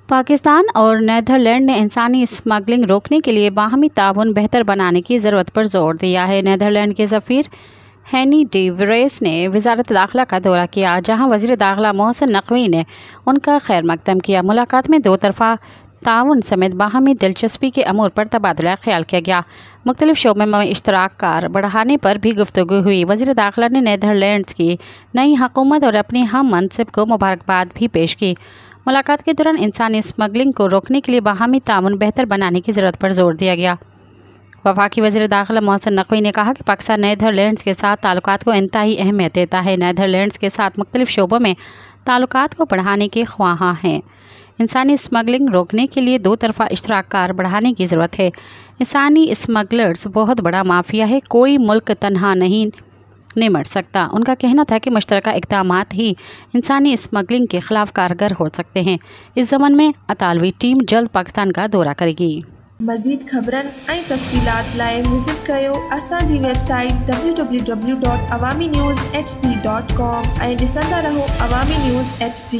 पाकिस्तान और नीदरलैंड ने इंसानी स्मगलिंग रोकने के लिए बाहमी ताउन बेहतर बनाने की ज़रूरत पर जोर दिया है। नीदरलैंड के सफ़ीर हैनी डी वरेस ने वज़ारत दाखिला का दौरा किया, जहां वज़ीर दाखिला मोहसिन नकवी ने उनका खैर मकदम किया। मुलाकात में दो तरफ़ा ताउन समेत बाहमी दिलचस्पी के अमूर पर तबादला ख्याल किया गया। मुख्तलिफ शोबों में इश्तराक कार बढ़ाने पर भी गुफ्तगू हुई। वज़ीर दाखिला ने नीदरलैंड्स की नई हुकूमत और अपनी हम मनसिब को मुबारकबाद भी पेश की। मुलाकात के दौरान इंसानी स्मगलिंग को रोकने के लिए बाहमी ताउन बेहतर बनाने की ज़रूरत पर जोर दिया गया। वफाकी वज़ीर दाखिला मोहसिन नकवी ने कहा कि पाकिस्तान नीदरलैंड्स के साथ ताल्लुकात को इंतहाई अहमियत देता है। नीदरलैंड्स के साथ मुख्तलिफ शोबों में ताल्लुकात को बढ़ाने के ख्वाहां हैं। इंसानी स्मगलिंग रोकने के लिए दो तरफ़ा इश्तराक कार बढ़ाने की ज़रूरत है। इंसानी स्मगलर्स बहुत बड़ा माफिया है, कोई मुल्क तनहा नहीं निमट सकता। उनका कहना था कि मुश्तरका इक़दामात ही इंसानी स्मगलिंग के ख़िलाफ़ कारगर हो सकते हैं। इस ज़मन में अतालवी टीम जल्द पाकिस्तान का दौरा करेगी। मज़ीद ख़बरन ऐं तफ़सीलात लाइ विज़िट कयो असांजी वेबसाइट www.awamiNewsHD.com ऐं ॾिसंदा रहो अवामी न्यूज़ HD।